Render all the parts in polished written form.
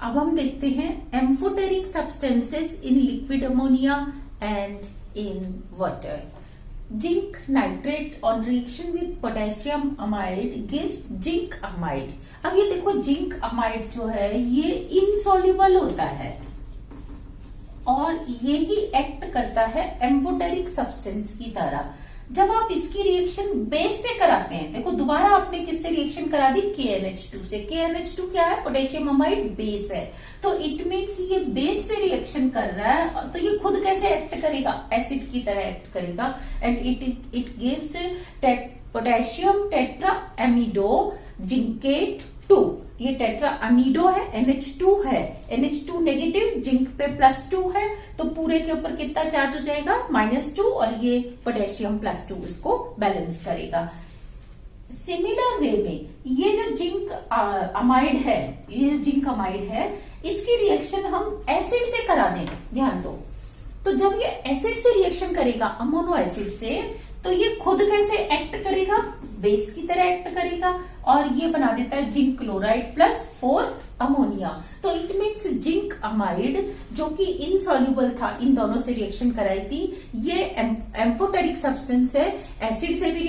अब हम देखते हैं amphoteric substances in liquid ammonia and in water. Zinc nitrate on reaction with potassium amide gives zinc amide. अब ये देखो जिंक अमाइड जो है ये इनसॉल्युबल होता है और ये ही एक्ट करता है एम्फोटेरिक सब्सटेंस की तरह। जब आप इसकी रिएक्शन बेस से कराते हैं, देखो दोबारा आपने किससे रिएक्शन करा दी, KNH2 से। KNH2 क्या है, पोटेशियम अमाइड बेस है, तो इट मीन्स ये बेस से रिएक्शन कर रहा है, तो ये खुद कैसे एक्ट करेगा, एसिड की तरह एक्ट करेगा। And it gives potassium tetra amido zincate 2। ये टेट्रा अमीडो है, NH2 है, NH2 नेगेटिव, जिंक पे +2 है, तो पूरे के ऊपर कितना चार्ज हो जाएगा, -2, और ये पोटेशियम +2 इसको बैलेंस करेगा। सिमिलर वे में ये जो जिंक अमाइड है, ये जिंक अमाइड है, इसकी रिएक्शन हम एसिड से करा दें, ध्यान दो। तो जब ये एसिड से रिएक्शन करेगा अमोनो एसिड से, तो ये खुद कैसे एक्ट करेगा, बेस की तरह एक्ट करेगा और ये बना देता है जिंक क्लोराइड +4 अमोनिया। तो इट मीन्स जिंक अमाइड जो कि इनसॉल्युबल था, इन दोनों से रिएक्शन कराई थी, ये एम्फोटेरिक सब्सटेंस है, एसिड से भी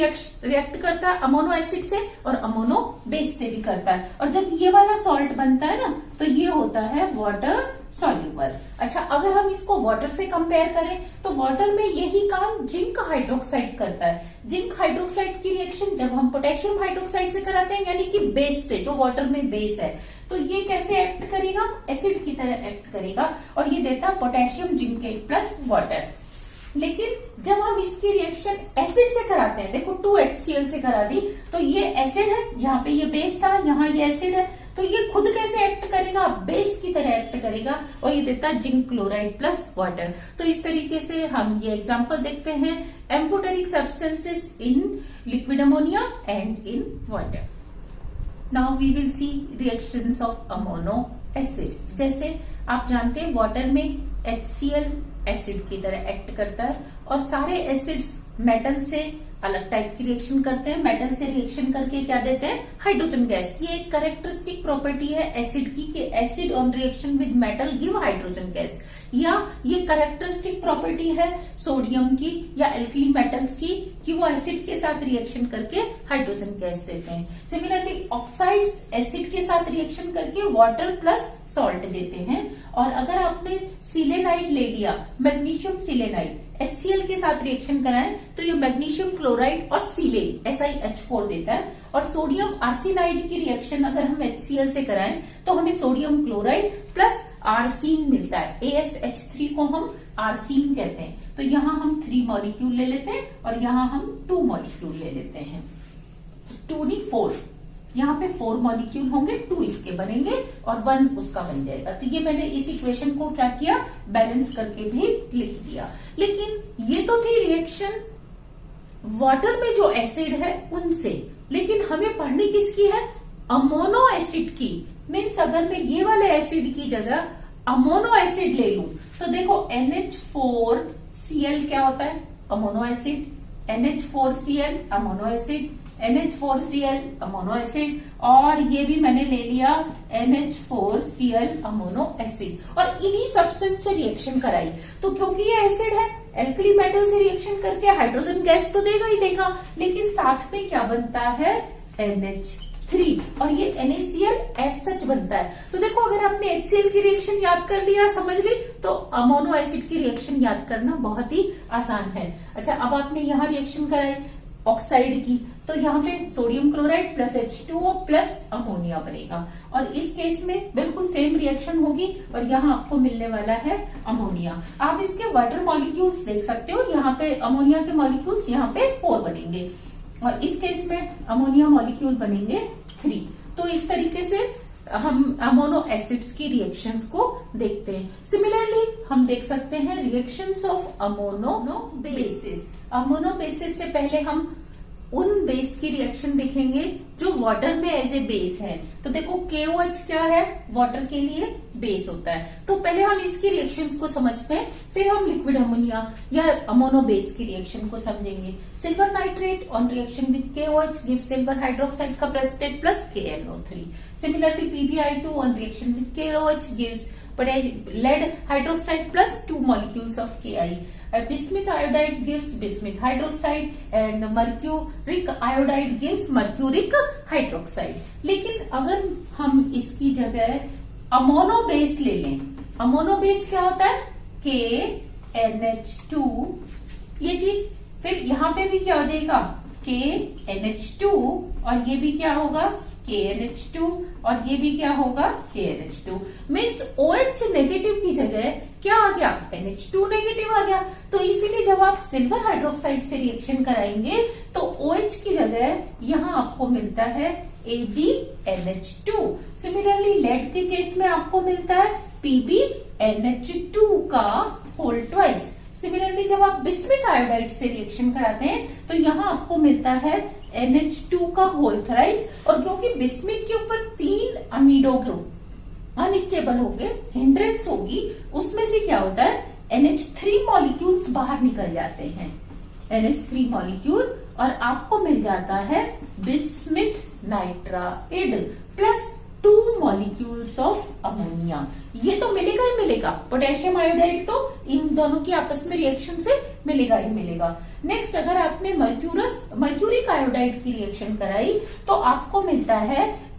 रिएक्ट करता है, अमोनो एसिड से, और अमोनो बेस से भी करता है। और जब ये वाला सॉल्ट बनता है ना, तो ये होता है वाटर सॉल्युबल। अच्छा, अगर हम इसको वाटर से कंपेयर करें तो वाटर में यही काम जिंक हाइड्रोक्साइड करता है। जिंक हाइड्रोक्साइड की रिएक्शन जब हम पोटेशियम हाइड्रोक्साइड से कराते हैं, यानी कि बेस से, जो वाटर में बेस है, तो ये कैसे एक्ट करेगा, एसिड की तरह एक्ट करेगा और ये देता पोटेशियम जिंकेट प्लस वाटर। लेकिन जब हम इसकी रिएक्शन एसिड से कराते हैं, देखो 2HCl से करा दी, तो ये एसिड है, यहाँ पे ये बेस था, यहाँ ये एसिड है, तो ये खुद कैसे एक्ट करेगा, बेस की तरह एक्ट करेगा और ये देता है जिंक क्लोराइड प्लस वाटर। तो इस तरीके से हम ये एग्जांपल देखते हैं amphoteric substances in liquid ammonia and in water. Now we will see reactions of ammono acids. जैसे आप जानते हैं वाटर में HCl एसिड की तरह एक्ट करता है और सारे एसिड्स मेटल से अलग टाइप की रिएक्शन करते हैं। मेटल से रिएक्शन करके क्या देते हैं, हाइड्रोजन गैस। ये एक कैरेक्टरिस्टिक प्रॉपर्टी है एसिड की कि acid on reaction with metal give hydrogen gas. या ये कैरेक्टरिस्टिक प्रॉपर्टी है सोडियम की या एल्कली मेटल्स की कि वो एसिड के साथ रिएक्शन करके हाइड्रोजन गैस देते हैं। सिमिलरली ऑक्साइड्स एसिड के साथ रिएक्शन करके वाटर प्लस सॉल्ट देते हैं। और अगर आपने सिलेनाइड ले लिया, मैग्नीशियम सिलेनाइड, HCl के साथ रिएक्शन कराएं तो ये मैग्नीशियम क्लोराइड और सिलेन SiH4 देता है। और सोडियम आर्सेनाइड की रिएक्शन अगर हम HCl से कराएं तो हमें सोडियम क्लोराइड प्लस आर्सीन मिलता है। ASH3 को हम आर्सीन कहते हैं। तो यहाँ हम 3 मॉलिक्यूल ले लेते हैं और यहाँ हम 2 मॉलिक्यूल ले लेते हैं। 2 नहीं 4, यहाँ पे 4 मॉलिक्यूल होंगे, 2 इसके बनेंगे और 1 उसका बन जाएगा। तो ये मैंने इस इक्वेशन को क्या किया, बैलेंस करके भी लिख दिया। लेकिन ये तो थी रिएक्शन वाटर में जो एसिड है उनसे, लेकिन हमें पढ़नी किसकी है, अमोनो एसिड की। मीन्स अगर मैं ये वाले एसिड की जगह अमोनो एसिड ले लूं तो देखो NH4Cl क्या होता है, ammono acid, NH4Cl ammono acid, NH4Cl ammono acid, और ये भी मैंने ले लिया NH4Cl अमोनो एसिड और इन्हीं सब्सटेंस से रिएक्शन कराई। तो क्योंकि ये एसिड है, एल्कली मेटल से रिएक्शन करके हाइड्रोजन गैस तो देगा ही देगा, लेकिन साथ में क्या बनता है, NH3, और ये NaCl एज सच बनता है। तो देखो अगर आपने HCl की रिएक्शन याद कर लिया, समझ ली, तो अमोनो एसिड की रिएक्शन याद करना बहुत ही आसान है। अच्छा, अब आपने यहाँ रिएक्शन कराई ऑक्साइड की, तो यहाँ पे sodium chloride plus H2O plus ammonia बनेगा और इस केस में बिल्कुल सेम रिएक्शन होगी और यहाँ आपको मिलने वाला है अमोनिया। आप इसके वाटर मॉलिक्यूल्स देख सकते हो, यहाँ पे अमोनिया के मॉलिक्यूल्स यहाँ पे 4 बनेंगे और इस केस में अमोनिया मॉलिक्यूल बनेंगे 3। तो इस तरीके से हम अमोनो एसिड्स की रिएक्शंस को देखते हैं। सिमिलरली हम देख सकते हैं रिएक्शंस ऑफ अमोनो बेसिस। अमोनो बेसिस से पहले हम उन बेस की रिएक्शन देखेंगे जो वाटर में एज ए बेस है। तो देखो KOH क्या है, वाटर के लिए बेस होता है। तो पहले हम इसकी रिएक्शंस को समझते हैं, फिर हम लिक्विड अमोनिया या अमोनो बेस की रिएक्शन को समझेंगे। Silver nitrate on reaction with KOH gives silver hydroxide का precipitate plus KNO3। Similarly PbI2 on reaction with KOH gives lead hydroxide plus 2 molecules of Ki. Bismuth iodide gives bismuth hydroxide and mercuric iodide gives mercuric hydroxide. लेकिन अगर हम इसकी जगह अमोनो base ले लें, अमोनो base क्या होता है, KNH2 ये चीज, फिर यहाँ पे भी क्या हो जाएगा KNH2 और ये भी क्या होगा KNH2 और ये भी क्या होगा KNH2। मीन्स OH नेगेटिव की जगह क्या आ गया, NH2 नेगेटिव आ गया। तो इसीलिए जब आप सिल्वर हाइड्रोक्साइड से रिएक्शन कराएंगे तो OH की जगह यहाँ आपको मिलता है AgNH2। सिमिलरली लेड के केस में आपको मिलता है PbNH2 का होल ट्वाइस। सिमिलरली जब आप बिस्मिथ आयोडाइड से रिएक्शन कराते हैं तो यहाँ आपको मिलता है NH2 का होल थराइस। और क्योंकि बिस्मिथ के ऊपर 3 अमीडो ग्रुप अनस्टेबल हो गए, हिंड्रेंस होगी, उसमें से क्या होता है NH3 मॉलिक्यूल्स बाहर निकल जाते हैं, NH3 मॉलिक्यूल, और आपको मिल जाता है bismuth nitride plus 2 molecules of ammonia. ये तो मिलेगा ही मिलेगा, पोटेशियम आयोडाइड तो इन दोनों की आपस में रिएक्शन से मिलेगा ही मिलेगा। नेक्स्ट अगर आपने मर्क्यूरिक आयोडाइड की रिएक्शन कराई तो आपको मिलता है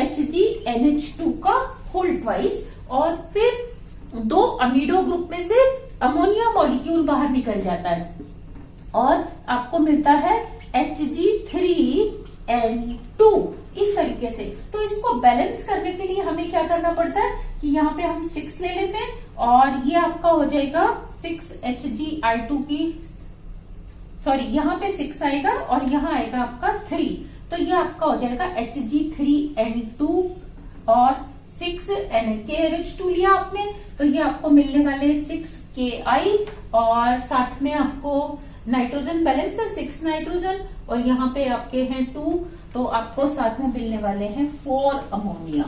HgNH2 का होल ट्वाइस, और फिर 2 अमीडो ग्रुप में से अमोनिया मॉलिक्यूल बाहर निकल जाता है और आपको मिलता है Hg3N2। इस तरीके से। तो इसको बैलेंस करने के लिए हमें क्या करना पड़ता है कि यहाँ पे हम 6 ले लेते हैं और ये आपका हो जाएगा 6Hgi2 की, सॉरी यहाँ पे 6 आएगा और यहाँ आएगा आपका 3, तो ये आपका हो जाएगा Hg3N2 और 6KNH2 लिया आपने, तो ये आपको मिलने वाले 6Ki और साथ में आपको नाइट्रोजन बैलेंस है 6 नाइट्रोजन और यहाँ पे आपके हैं 2, तो आपको साथ में मिलने वाले हैं 4 अमोनिया।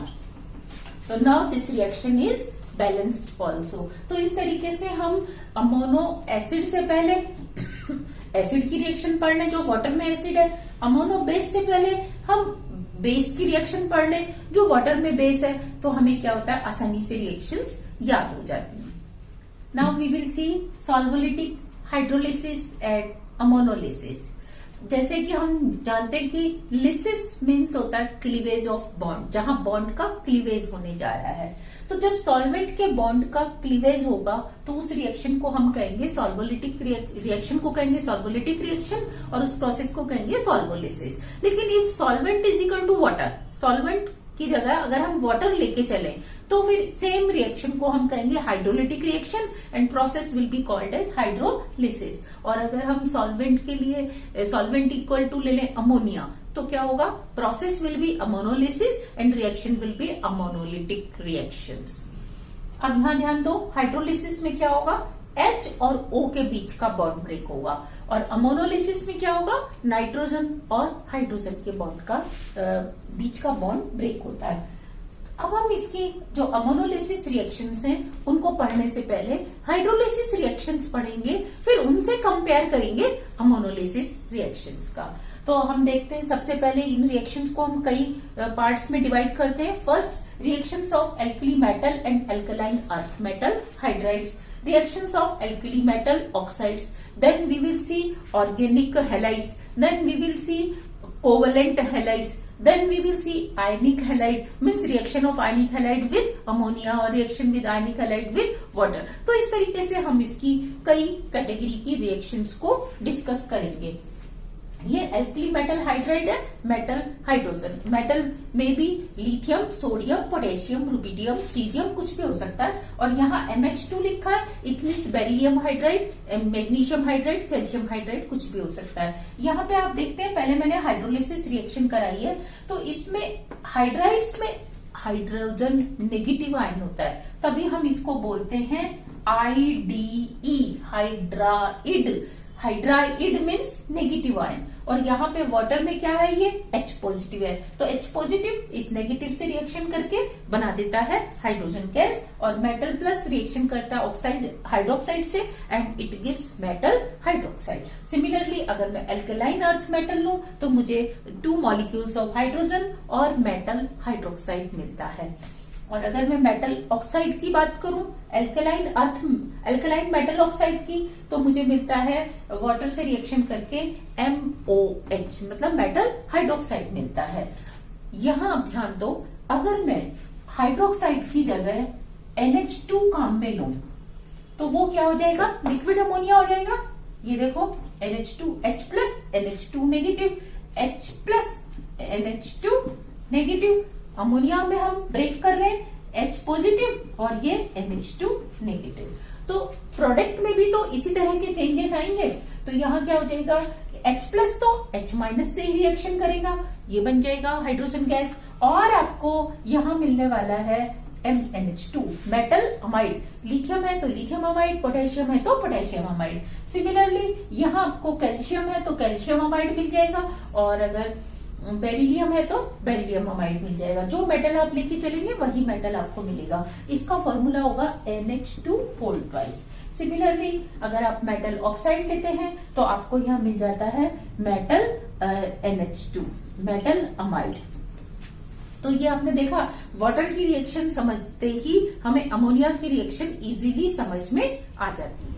तो now this reaction is balanced also. तो इस तरीके से हम अमोनो एसिड से पहले एसिड की रिएक्शन पढ़ लें जो वाटर में एसिड है, अमोनो बेस से पहले हम बेस की रिएक्शन पढ़ लें जो वाटर में बेस है, तो हमें क्या होता है आसानी से रिएक्शंस याद हो जाती हैं। Now we will see solvolytic hydrolysis and ammonolysis. जैसे कि हम जानते हैं कि लिसिस मीन्स होता है क्लीवेज ऑफ बॉन्ड, जहां बॉन्ड का क्लीवेज होने जा रहा है। तो जब सॉल्वेंट के बॉन्ड का क्लीवेज होगा तो उस रिएक्शन को हम कहेंगे सॉल्वोलिटिक रिएक्शन को कहेंगे सॉल्वोलिटिक रिएक्शन और उस प्रोसेस को कहेंगे सॉल्वोलिसिस। लेकिन if solvent is equal to water, solvent की जगह अगर हम वाटर लेके चले तो फिर सेम रिएक्शन को हम कहेंगे hydrolytic reaction and process will be called as hydrolysis. और अगर हम सॉल्वेंट के लिए सॉल्वेंट इक्वल टू ले लें अमोनिया तो क्या होगा, process will be ammonolysis and reaction will be ammonolytic reactions. अब यहां ध्यान दो, हाइड्रोलिसिस में क्या होगा, H और O के बीच का बॉन्ड ब्रेक होगा और अमोनोलिसिस में क्या होगा, नाइट्रोजन और हाइड्रोजन के बॉन्ड का बीच का बॉन्ड ब्रेक होता है। अब हम इसकी जो अमोनोलिसिस रिएक्शंस हैं उनको पढ़ने से पहले हाइड्रोलिसिस रिएक्शंस पढ़ेंगे, फिर उनसे कंपेयर करेंगे अमोनोलिसिस रिएक्शंस का। तो हम देखते हैं सबसे पहले इन रिएक्शंस को हम कई पार्ट्स में डिवाइड करते हैं। First, reactions of alkali metal and alkaline earth metal hydrides, reactions of alkali metal oxides, then we will see organic halides, then we will see covalent halides, then we will see ionic halide, means reaction of ionic halide with ammonia or reaction with ionic halide with water। तो इस तरीके से हम इसकी कई category की reactions को discuss करेंगे। ये एल्कली मेटल हाइड्राइड है, मेटल हाइड्रोजन, मेटल में भी lithium, sodium, potassium, rubidium, caesium कुछ भी हो सकता है। और यहाँ MH2 लिखा है, it means beryllium hydride, magnesium hydride, calcium hydride कुछ भी हो सकता है। यहाँ पे आप देखते हैं पहले मैंने हाइड्रोलिसिस रिएक्शन कराई है, तो इसमें हाइड्राइड्स में हाइड्रोजन नेगेटिव आयन होता है, तभी हम इसको बोलते हैं IDE hydride. Hydride means negative ion, और यहाँ पे वाटर में क्या है, ये H पॉजिटिव है, तो H पॉजिटिव इस नेगेटिव से रिएक्शन करके बना देता है हाइड्रोजन गैस, और मेटल प्लस रिएक्शन करता है ऑक्साइड हाइड्रोक्साइड से and it gives metal hydroxide. Similarly अगर मैं एल्कलाइन अर्थ मेटल लूं तो मुझे 2 मॉलिक्यूल्स ऑफ हाइड्रोजन और मेटल हाइड्रोक्साइड मिलता है। और अगर मैं मेटल ऑक्साइड की बात करूं, एल्कलाइन मेटल ऑक्साइड की, तो मुझे मिलता है वाटर से रिएक्शन करके MOH मतलब मेटल हाइड्रोक्साइड मिलता है। यहां अब ध्यान दो, अगर मैं हाइड्रोक्साइड की जगह NH2 काम में लूं तो वो क्या हो जाएगा, लिक्विड अमोनिया हो जाएगा। ये देखो NH2 H plus NH2 negative, H plus NH2 negative, ammonia में हम ब्रेक कर रहे हैं H पॉजिटिव और ये NH2 नेगेटिव। तो प्रोडक्ट में भी तो इसी तरह के चेंजेस आएंगे, तो यहाँ क्या हो जाएगा, H प्लस तो H माइनस से ही रिएक्शन करेगा, ये बन जाएगा हाइड्रोजन गैस, और आपको यहाँ मिलने वाला है MnH2 मेटल अमाइड। लिथियम है तो लिथियम अमाइड, पोटेशियम है तो पोटेशियम अमाइड। सिमिलरली यहाँ आपको कैल्शियम है तो कैल्शियम अमाइड मिल जाएगा, और अगर बेरिलियम है तो बेरिलियम अमाइड मिल जाएगा। जो मेटल आप लेके चलेंगे वही मेटल आपको मिलेगा। इसका फॉर्मूला होगा NH2 होल ट्वाइस। सिमिलरली अगर आप मेटल ऑक्साइड लेते हैं तो आपको यहाँ मिल जाता है मेटल NH2 मेटल अमाइड। तो ये आपने देखा, वाटर की रिएक्शन समझते ही हमें अमोनिया की रिएक्शन इजीली समझ में आ जाती है।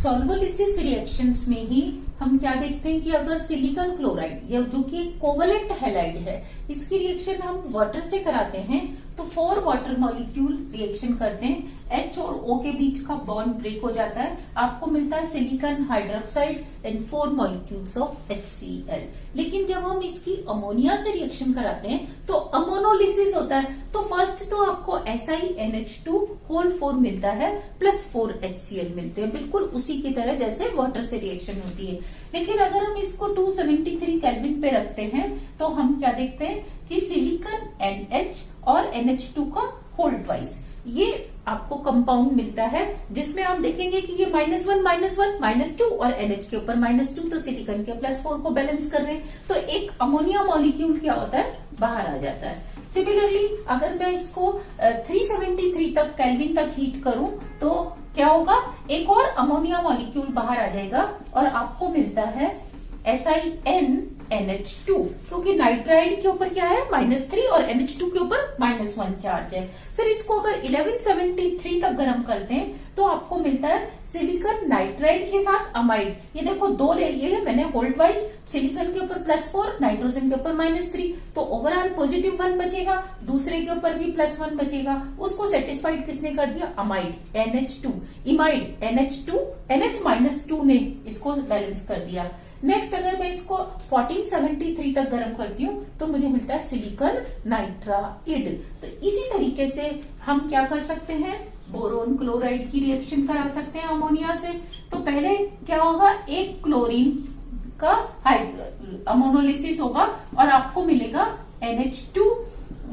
सॉल्वोलिसिस रिएक्शंस में ही हम क्या देखते हैं कि अगर सिलिकॉन क्लोराइड या जो कि कोवलेंट हैलाइड है, इसकी रिएक्शन हम वाटर से कराते हैं तो 4 वाटर मॉलिक्यूल रिएक्शन करते हैं, H और O के बीच का बॉन्ड ब्रेक हो जाता है, आपको मिलता है silicon hydroxide and 4 molecules of HCl। लेकिन जब हम इसकी अमोनिया से रिएक्शन कराते हैं तो अमोनोलिसिस होता है, तो फर्स्ट तो आपको SiNH2 होल 4 मिलता है प्लस 4 HCl मिलते हैं, बिल्कुल उसी की तरह जैसे वाटर से रिएक्शन होती है। लेकिन अगर हम इसको 273 केल्विन पे रखते हैं तो हम क्या देखते हैं कि सिलिकॉन NH और NH2 का होल ट्वाइस, ये आपको कंपाउंड मिलता है, जिसमें आप देखेंगे कि ये -1 -2 और NH के ऊपर -2, तो सिलिकॉन के +4 को बैलेंस कर रहे हैं, तो एक अमोनिया मॉलिक्यूल क्या होता है, बाहर आ जाता है। सिमिलरली अगर मैं इसको 373 तक केल्विन तक हीट करूं तो क्या होगा, एक और अमोनिया मॉलिक्यूल बाहर आ जाएगा और आपको मिलता है SiNNH2, क्योंकि नाइट्राइड के ऊपर क्या है -3 और NH2 के ऊपर -1 चार्ज है। फिर इसको अगर 1173 तक गर्म करते हैं तो आपको मिलता है सिलिकॉन नाइट्राइड के साथ अमाइड। ये देखो 2 ले लिए है मैंने होल्ड वाइज, सिलिकॉन के ऊपर +4, नाइट्रोजन के ऊपर -3, तो ओवरऑल पॉजिटिव 1 बचेगा, दूसरे के ऊपर भी +1 बचेगा। उसको सेटिस्फाइड किसने कर दिया, अमाइड NH2, इमाइड NH2, NH-2 ने इसको बैलेंस कर दिया। नेक्स्ट अगर मैं इसको 1473 तक गर्म करती हूँ तो मुझे मिलता है सिलिकॉन नाइट्राइड। तो इसी तरीके से हम क्या कर सकते हैं, बोरोन क्लोराइड की रिएक्शन करा सकते हैं अमोनिया से। तो पहले क्या होगा, एक क्लोरीन का अमोनोलिसिस होगा और आपको मिलेगा NH2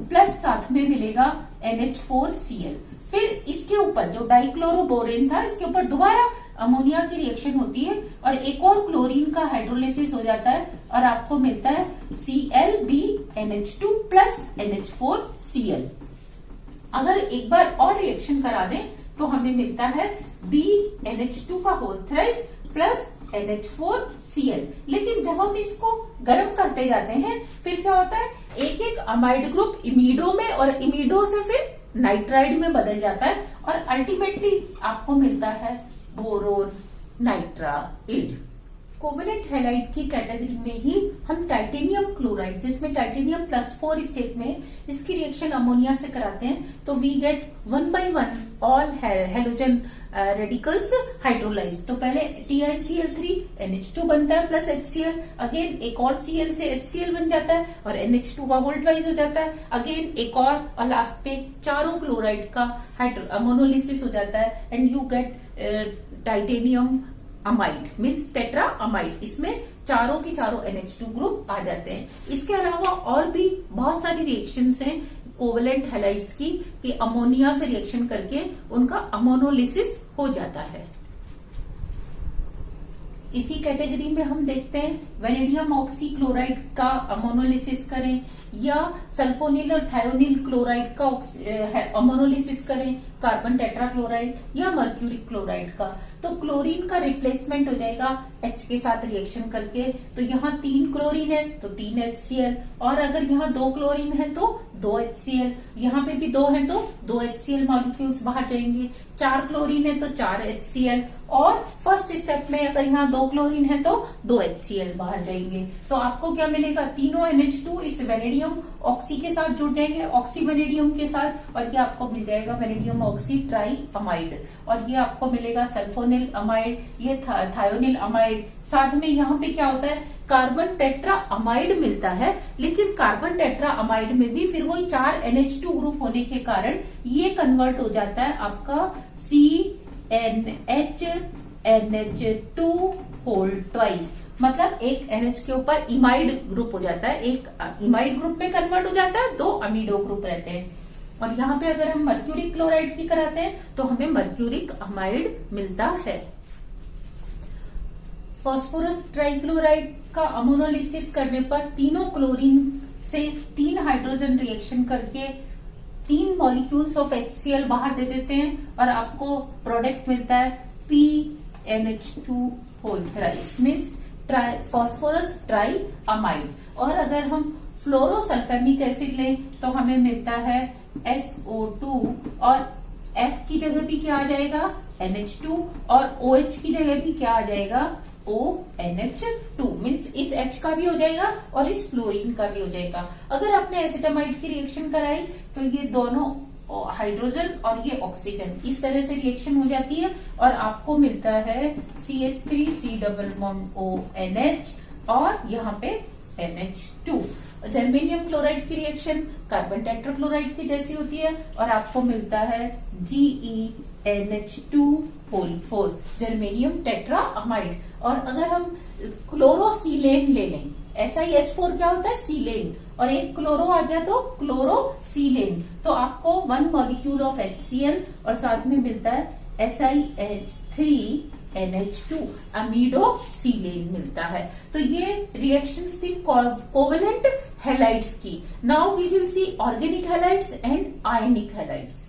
प्लस साथ में मिलेगा NH4Cl। फिर इसके ऊपर जो डाइक्लोरोबोरेन था, इसके ऊपर दोबारा अमोनिया की रिएक्शन होती है और एक और क्लोरीन का हाइड्रोलिसिस हो जाता है और आपको मिलता है ClBNH2 प्लस NH4Cl। अगर एक बार और रिएक्शन करा दें तो हमें मिलता है BNH2 का होल थ्राइस प्लस NH4Cl। लेकिन जब हम इसको गर्म करते जाते हैं फिर क्या होता है, एक एक अमाइड ग्रुप इमीडो में और इमीडो से फिर नाइट्राइड में बदल जाता है और अल्टीमेटली आपको मिलता है बोरोन नाइट्राइड। कोवेलेंट हैलाइड की कैटेगरी में ही हम टाइटेनियम क्लोराइड, जिसमें टाइटेनियम +4 स्टेट में इसकी रिएक्शन अमोनिया से कराते हैं तो we get 1 by 1 all halogen radicals hydrolyse. तो पहले TiCl3 NH2 बनता है प्लस HCl, अगेन एक और Cl से HCl बन जाता है और NH2 का वोल्टवाइज हो जाता है, अगेन एक और लास्ट पे चारों क्लोराइड का अमोनोलिसिस हो जाता है and you get titanium amide means tetra amide. इसमें चारों की चारों NH2 ग्रुप आ जाते हैं। इसके अलावा और भी बहुत सारी रिएक्शंस हैं कोवेलेंट हैलाइड्स की कि अमोनिया से रिएक्शन करके उनका अमोनोलिसिस हो जाता है। इसी कैटेगरी में हम देखते हैं वेनेडियम ऑक्सीक्लोराइड का अमोनोलिसिस करें या सल्फोनिल और थायोनिल क्लोराइड का अमोनोलिसिस करें, कार्बन टेट्राक्लोराइड या मर्क्यूरी क्लोराइड का, तो क्लोरीन का रिप्लेसमेंट हो जाएगा H के साथ रिएक्शन करके। तो यहाँ 3 क्लोरीन है तो 3 HCl, और अगर यहाँ 2 क्लोरीन है तो 2 HCl, यहाँ पे भी 2 है तो 2 HCl मॉलिक्यूल्स बाहर जाएंगे, 4 क्लोरीन है तो 4 HCl, और फर्स्ट स्टेप में अगर यहाँ 2 क्लोरीन है तो 2 HCl बाहर जाएंगे। तो आपको क्या मिलेगा, तीनों NH2 इस वेनेडियम ऑक्सी के साथ जुड़ जाएंगे, ऑक्सी वेनेडियम के साथ, और ये आपको मिल जाएगा वेनेडियम ऑक्सी ट्राई अमाइड, और ये आपको मिलेगा सल्फोनिल अमाइड, ये थायोनिल अमाइड। साथ में यहाँ पे क्या होता है, कार्बन टेट्रा अमाइड मिलता है, लेकिन कार्बन टेट्रा अमाइड में भी फिर वही 4 NH2 ग्रुप होने के कारण ये कन्वर्ट हो जाता है आपका CNH NH2 होल ट्वाइस, मतलब एक NH के ऊपर इमाइड ग्रुप हो जाता है, एक इमाइड ग्रुप में कन्वर्ट हो जाता है, 2 अमीडो ग्रुप रहते हैं। और यहाँ पे अगर हम मर्क्यूरिक क्लोराइड की कराते हैं तो हमें मर्क्यूरिक अमाइड मिलता है। फास्फोरस ट्राइक्लोराइड का अमोनोलिसिस करने पर तीनों क्लोरीन से 3 हाइड्रोजन रिएक्शन करके 3 मॉलिक्यूल्स ऑफ HCl बाहर दे देते हैं, और आपको प्रोडक्ट मिलता है PNH2 whole thrice, means phosphorus triamide. और अगर हम फ्लोरोसल्फेमिक एसिड लें तो हमें मिलता है SO2, और F की जगह भी क्या आ जाएगा, NH2, और OH की जगह भी क्या आ जाएगा, ONH2, मीन्स इस H का भी हो जाएगा और इस फ्लोरीन का भी हो जाएगा। अगर आपने एसिटामाइड की रिएक्शन कराई तो ये दोनों हाइड्रोजन और ये ऑक्सीजन इस तरह से रिएक्शन हो जाती है, और आपको मिलता है CH3C ONH, और यहाँ पे NH2। जर्मेनियम क्लोराइड की रिएक्शन कार्बन टेट्राक्लोराइड की जैसी होती है, और आपको मिलता है GeNH2 whole 4, germanium tetra amide. और अगर हम क्लोरोसीलेन ले लें, SiH4 क्या होता है, सीलेन, और एक क्लोरो आ गया तो क्लोरोसीलेन, तो आपको 1 मॉलिक्यूल ऑफ HCl और साथ में मिलता है SiH3NH2 अमीडोसीलेन मिलता है। तो ये रिएक्शंस थी कोवेलेंट हैलाइड्स की। Now we will see organic halides and ionic halides.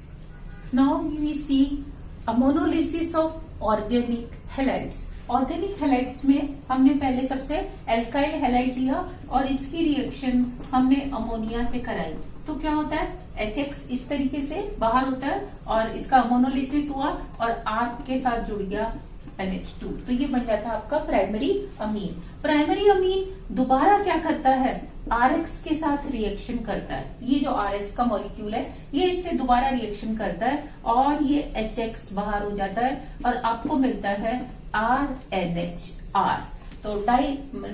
Now we see ammonolysis of organic halides. Organic halides में हमने पहले सबसे एल्काइल हैलाइड लिया और इसकी रिएक्शन हमने अमोनिया से कराई, तो क्या होता है, HX इस तरीके से बाहर होता है और इसका अमोनोलिसिस हुआ और R के साथ जुड़ गया NH2, तो ये बन जाता है आपका प्राइमरी अमीन। प्राइमरी अमीन दोबारा क्या करता है, RX के साथ रिएक्शन करता है। ये जो RX का मॉलिक्यूल है ये इससे दोबारा रिएक्शन करता है और ये HX बाहर हो जाता है और आपको मिलता है RNHR। तो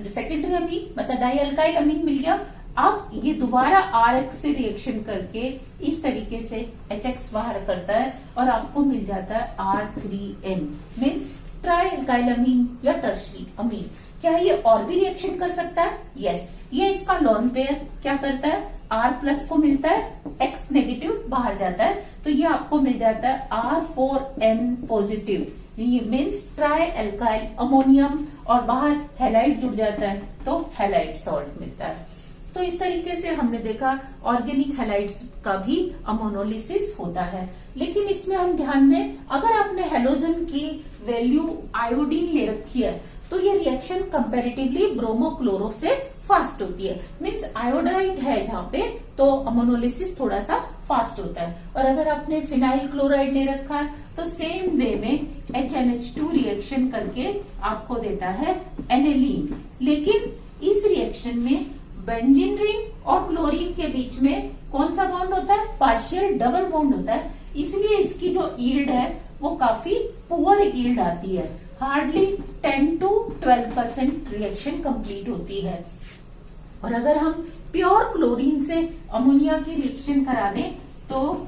सेकेंडरी अमीन मतलब डाई अल्काइल अमीन मिल गया। अब ये दोबारा RX से रिएक्शन करके इस तरीके से HX बाहर करता है और आपको मिल जाता है R3N, मीन्स ट्राई अल्काइल अमीन या टर्शरी अमीन। क्या ये और भी रिएक्शन कर सकता है? यस, ये इसका लॉन पेयर क्या करता है, R प्लस को मिलता है, X नेगेटिव बाहर जाता है, तो ये आपको मिल जाता है R4N पॉजिटिव, ये मीन्स ट्राई अल्काइल अमोनियम, और बाहर हैलाइड जुड़ जाता है तो हैलाइड सॉल्ट मिलता है। तो इस तरीके से हमने देखा ऑर्गेनिक हैलाइड्स का भी अमोनोलिसिस होता है। लेकिन इसमें हम ध्यान दें, अगर आपने हेलोजन की वैल्यू आयोडीन ले रखी है तो ये रिएक्शन कंपैरेटिवली ब्रोमोक्लोरो से फास्ट होती है, मीन्स आयोडाइड है यहाँ पे तो अमोनोलिसिस थोड़ा सा फास्ट होता है। और अगर आपने फिनाइल क्लोराइड ले रखा है तो सेम वे में HNH2 रिएक्शन करके आपको देता है एनिलीन। लेकिन इस रिएक्शन में बेंजीन रिंग और क्लोरीन के बीच में कौन सा बॉन्ड होता है, पार्शियल डबल बॉन्ड होता है, इसलिए इसकी जो यील्ड है वो काफी पुअर यील्ड आती है, हार्डली 10 to 12% रिएक्शन कंप्लीट होती है। और अगर हम प्योर क्लोरीन से अमोनिया की रिएक्शन करा दें तो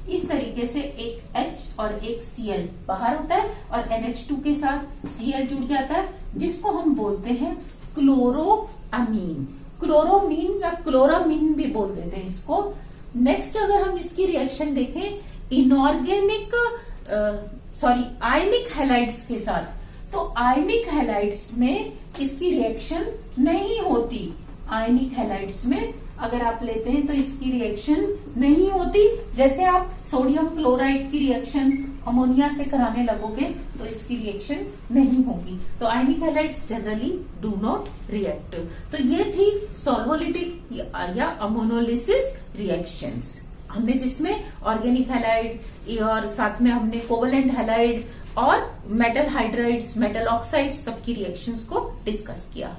इस तरीके से एक H और एक Cl बाहर होता है और NH2 के साथ Cl जुड़ जाता है, जिसको हम बोलते हैं क्लोरोअमीन, क्लोरोमीन या क्लोरामीन भी बोल देते हैं इसको। नेक्स्ट अगर हम इसकी रिएक्शन देखें इनऑर्गेनिक आयनिक हैलाइड्स के साथ, तो आयनिक हैलाइड्स में इसकी रिएक्शन नहीं होती। आयनिक हैलाइड्स में अगर आप लेते हैं तो इसकी रिएक्शन नहीं होती। जैसे आप सोडियम क्लोराइड की रिएक्शन अमोनिया से कराने लगोगे तो इसकी रिएक्शन नहीं होगी। तो ionic halides generally do not react. तो ये थी सॉल्वोलिटिक या अमोनोलिसिस रिएक्शंस, हमने जिसमें ऑर्गेनिक हैलाइड और साथ में हमने कोवलेंट हैलाइड और मेटल हाइड्राइड्स, मेटल ऑक्साइड्स सबकी रिएक्शंस को डिस्कस किया।